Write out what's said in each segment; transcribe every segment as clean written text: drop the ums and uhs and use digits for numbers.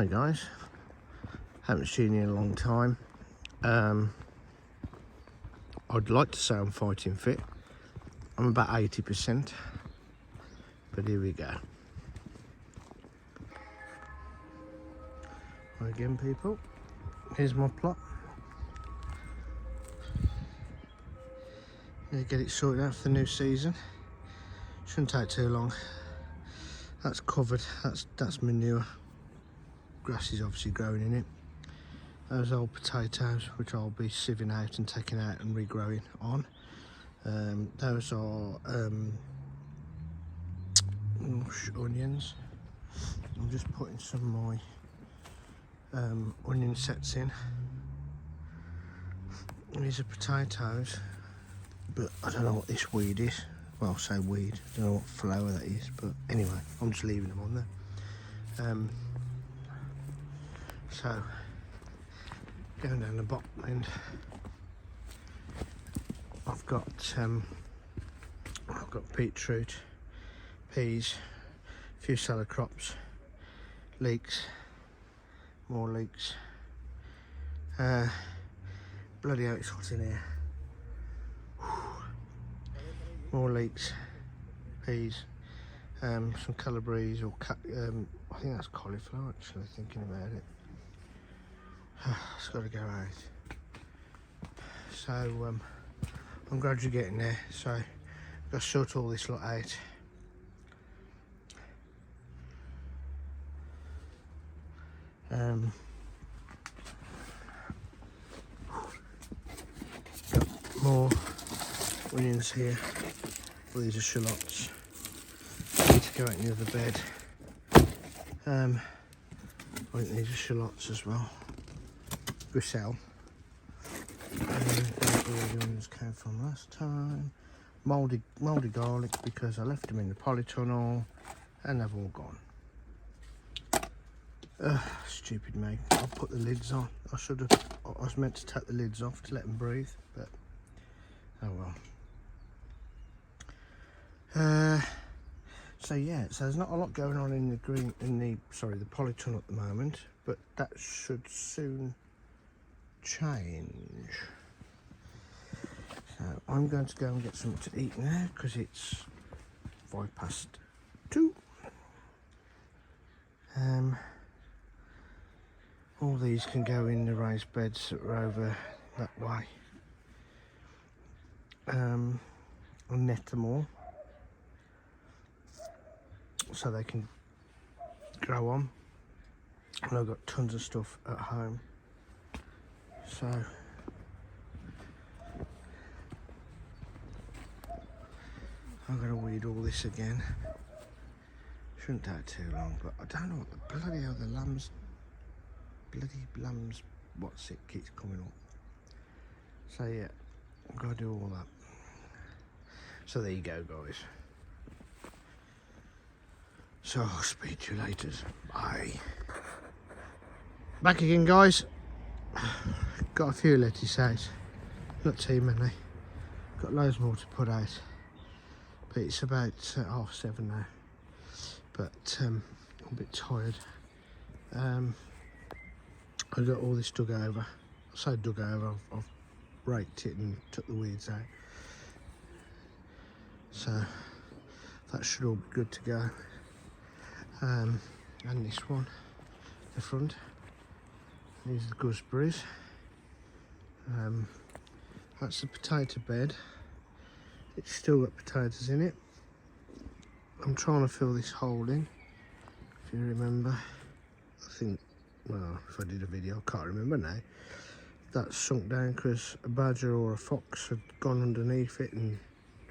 Hi guys, haven't seen you in a long time. I'd like to say I'm fighting fit. I'm about 80%, but here we go. Again people, here's my plot. Gonna get it sorted out for the new season. Shouldn't take too long. That's covered, that's manure. Grass is obviously growing in it. Those old potatoes, which I'll be sieving out and taking out and regrowing on. Those are onions. I'm just putting some of my onion sets in. These are potatoes, but I don't know what this weed is. Well, say weed, I don't know what flower that is, but anyway, I'm just leaving them on there. So, going down the bottom end, I've got beetroot, peas, a few salad crops, leeks, more leeks. Bloody hell, it's hot in here. More leeks, peas, some calabrese or I think that's cauliflower actually, thinking about it. It's got to go out. So I'm gradually getting there, so I've got to sort all this lot out. Got more onions here. Well, these are shallots. Need to go out in the other bed. I think these are shallots as well. Griselle. There's where the onions came from last time. Mouldy garlic because I left them in the polytunnel and they've all gone. Stupid me. I'll put the lids on. I was meant to take the lids off to let them breathe, but oh well. So yeah, so there's not a lot going on in the the polytunnel at the moment, but that should soon change. So I'm going to go and get something to eat now because it's 2:05. All these can go in the raised beds that are over that way. I'll net them all so they can grow on. And I've got tons of stuff at home. So I'm going to weed all this again. Shouldn't take too long, but I don't know what the bloody hell the lambs, what's it keeps coming up. So yeah, I've got to do all that. So there you go guys. So I'll speak to you later. Bye. Back again guys. Got a few lettuce out. Not too many. Got loads more to put out. But it's about 7:30 now. But I'm a bit tired. I got all this dug over. I say dug over, I've raked it and took the weeds out. So that should all be good to go. And this one, the front. These are the gooseberries. That's the potato bed. It's still got potatoes in it. I'm trying to fill this hole in, if you remember. I think, well, if I did a video, I can't remember now. That sunk down because a badger or a fox had gone underneath it and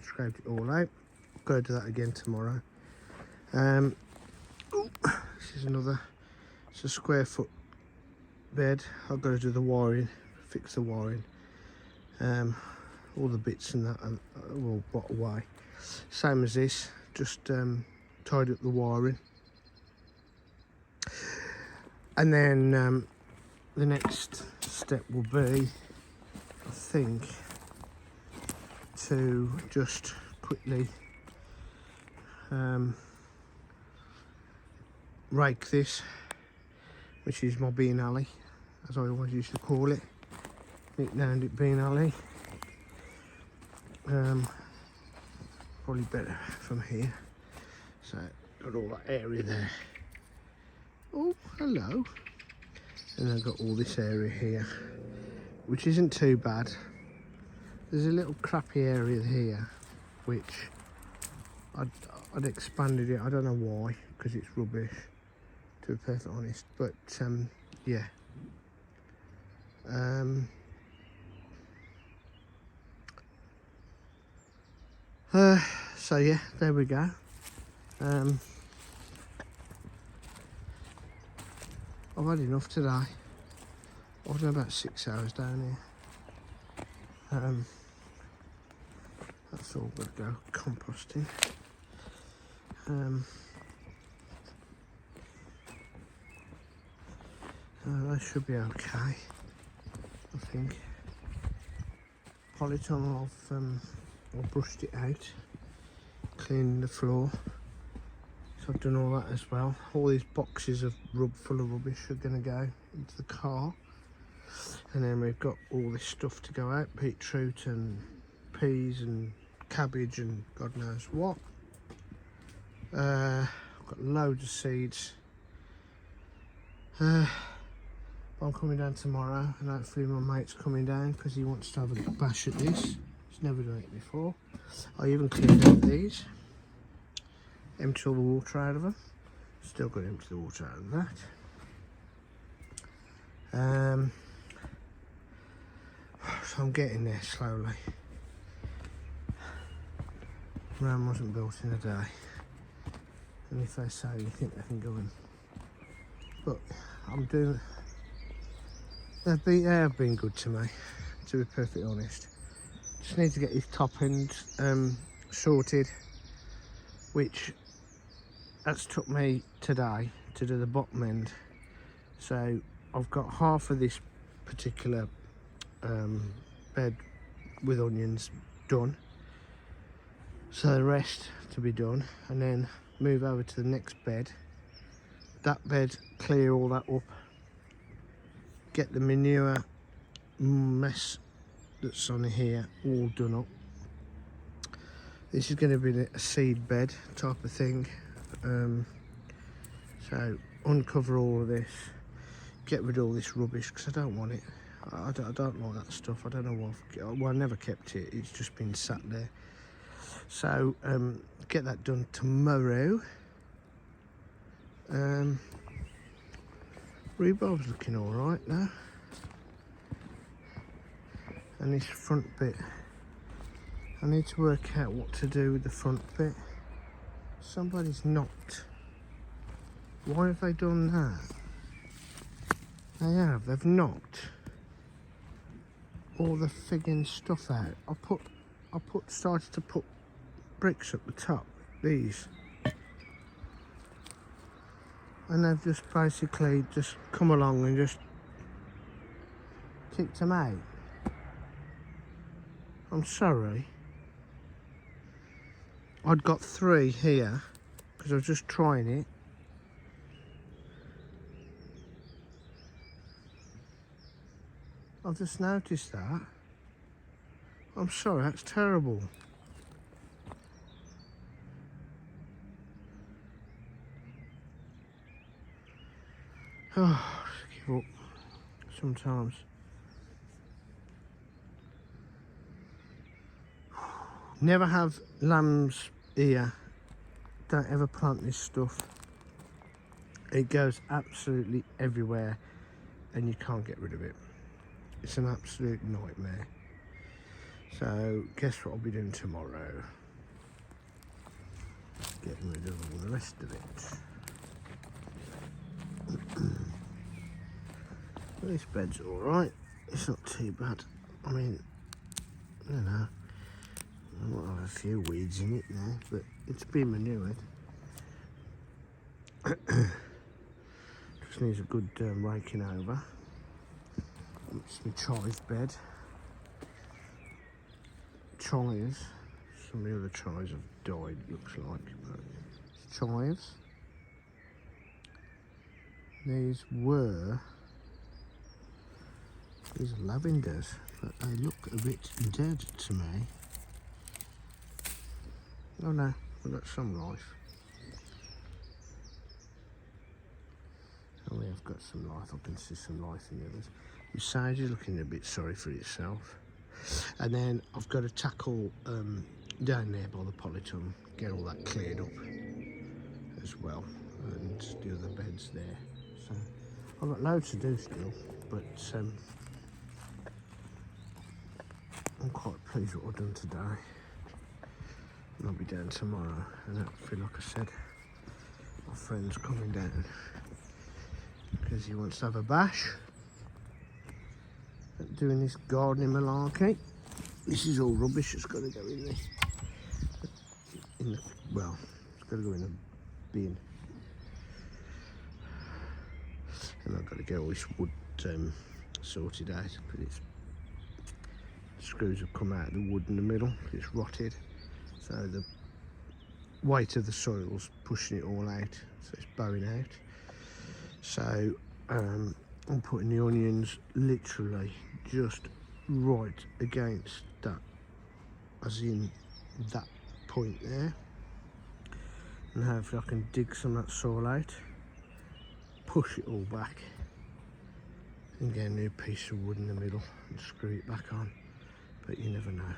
scraped it all out. I'll go do that again tomorrow. This is another, it's a square foot bed. I've got to do the wiring, fix the wiring. All the bits and that are all bought away. Same as this, just tied up the wiring. And then the next step will be, I think, to just quickly rake this. which is my bean alley, as I always used to call it. Nicknamed it Bean Alley. Probably better from here. So, got all that area there. Oh, hello. And I've got all this area here, which isn't too bad. There's a little crappy area here, which I'd expanded it. I don't know why, because it's rubbish, to be perfectly honest. But yeah. So yeah, there we go. I've had enough today. I've done about 6 hours down here. That's all got to go composting. That should be okay, I think. Polytunnel, I've brushed it out, cleaned the floor. So I've done all that as well. All these boxes of full of rubbish are going to go into the car. And then we've got all this stuff to go out, beetroot and peas and cabbage and God knows what. I've got loads of seeds. I'm coming down tomorrow, and hopefully my mate's coming down because he wants to have a bash at this. He's never done it before. I even cleaned out these, empty all the water out of them. Still got to empty the water out of that. So I'm getting there slowly. Rome wasn't built in a day, and if they say you think they can go in, but I'm doing. They have been good to me, to be perfectly honest. Just need to get this top end sorted, which that's took me today to do the bottom end. So I've got half of this particular bed with onions done, so the rest to be done, and then move over to the next bed. That bed, clear all that up, get the manure mess that's on here all done up. This is going to be a seed bed type of thing. So uncover all of this, get rid of all this rubbish because I don't want it. I don't like that stuff. I don't know why. Well, I never kept it. It's just been sat there. So get that done tomorrow. Rebob's looking all right now. And this front bit, I need to work out what to do with the front bit. Somebody's knocked. Why have they done that? They have, they've knocked all the friggin' stuff out. I started to put bricks at the top, these. And they've just basically just come along and just kicked them out. I'm sorry. I'd got 3 here because I was just trying it. I've just noticed that. I'm sorry, that's terrible. Oh, just give up sometimes. Never have lambs here. Don't ever plant this stuff. It goes absolutely everywhere and you can't get rid of it. It's an absolute nightmare. So guess what I'll be doing tomorrow? Getting rid of all the rest of it. Well, this bed's alright. It's not too bad. I mean, I don't know. I might have a few weeds in it now, but it's been manured. Just needs a good raking over. It's my chives bed. Chives. Some of the other chives have died, looks like, but it's chives. these are lavenders, but they look a bit dead to me. Oh no, we've got some life. Oh, we have got some life. I can see some life in the others. The sage is looking a bit sorry for itself. And then I've got to tackle down there by the polytunnel, get all that cleared up as well, and the other beds there. So I've got loads to do still, but I'm quite pleased with what I've done today. And I'll be down tomorrow, and hopefully, like I said, my friend's coming down because he wants to have a bash at doing this gardening malarkey. This is all rubbish. It's got to go in the well, it's got to go in a bin, and I've got to get all this wood sorted out. But screws have come out of the wood in the middle. It's rotted, so the weight of the soil's pushing it all out, so it's bowing out. So I'm putting the onions literally just right against that, as in that point there, and hopefully I can dig some of that soil out, push it all back, and get a new piece of wood in the middle and screw it back on. But you never know.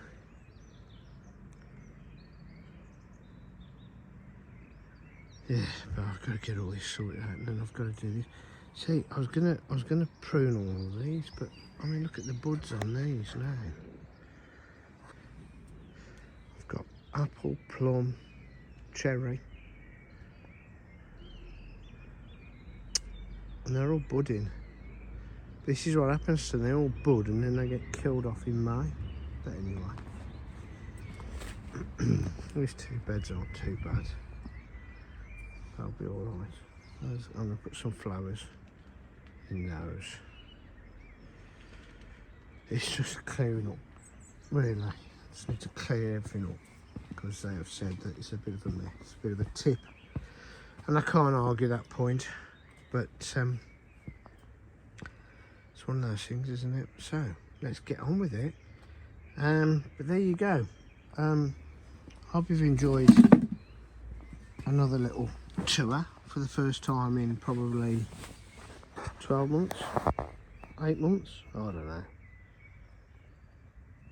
Yeah, but I've got to get all this sorted out, and then I've got to do this. See, I was gonna prune all of these, but I mean, look at the buds on these now. I've got apple, plum, cherry, and they're all budding. This is what happens to them, they all bud and then they get killed off in May. But anyway, these two beds aren't too bad. That'll be alright. I'm going to put some flowers in those. It's just clearing up, really. Just need to clear everything up because they have said that it's a bit of a mess, it's a bit of a tip. And I can't argue that point, but it's one of those things, isn't it? So let's get on with it. But there you go. Hope you've enjoyed another little tour for the first time in probably 12 months, 8 months, I don't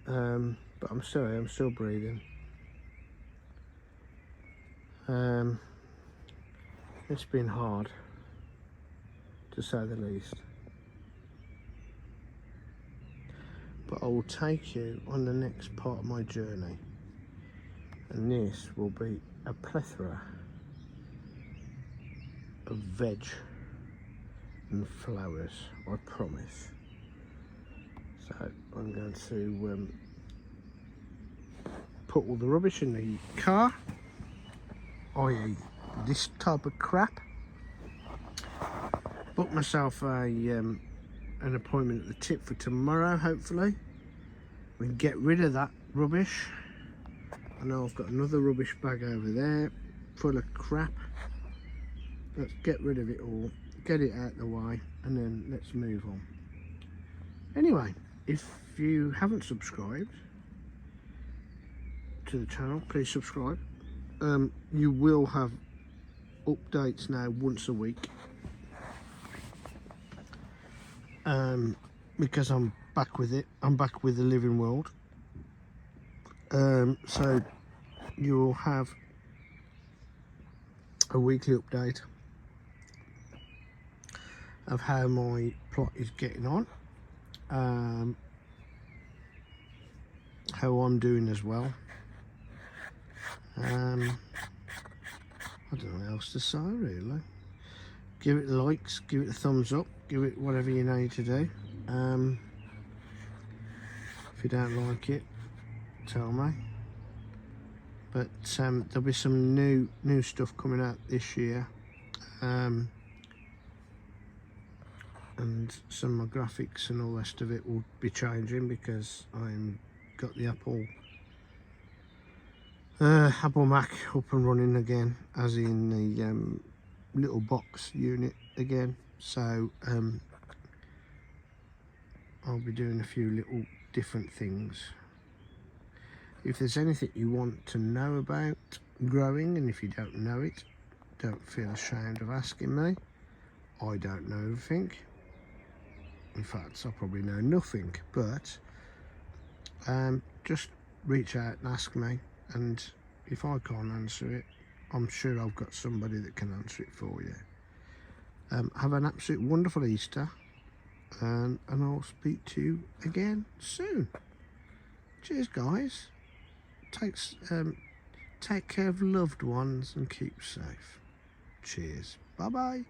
know. But I'm still breathing. It's been hard, to say the least. But I will take you on the next part of my journey, and this will be a plethora of veg and flowers, I promise. So I'm going to put all the rubbish in the car, i.e. this type of crap. Book myself an appointment at the tip for tomorrow, hopefully. We can get rid of that rubbish. I know I've got another rubbish bag over there full of crap. Let's get rid of it all, get it out of the way, and then let's move on. Anyway, if you haven't subscribed to the channel, please subscribe. You will have updates now once a week, because I'm back with it. I'm back with the living world. So you will have a weekly update of how my plot is getting on, how I'm doing as well. I don't know what else to say, really. Give it likes, give it a thumbs up, give it whatever you need to do. If you don't like it, tell me. But there'll be some new stuff coming out this year, and some of my graphics and all the rest of it will be changing because I'm got the Apple Mac up and running again, as in the little box unit again. So I'll be doing a few little different things. If there's anything you want to know about growing, and if you don't know it, don't feel ashamed of asking me. I don't know everything. In fact, I probably know nothing, but just reach out and ask me, and if I can't answer it, I'm sure I've got somebody that can answer it for you. Have an absolute wonderful Easter, and I'll speak to you again soon. Cheers, guys. Take care of loved ones and keep safe. Cheers. Bye bye.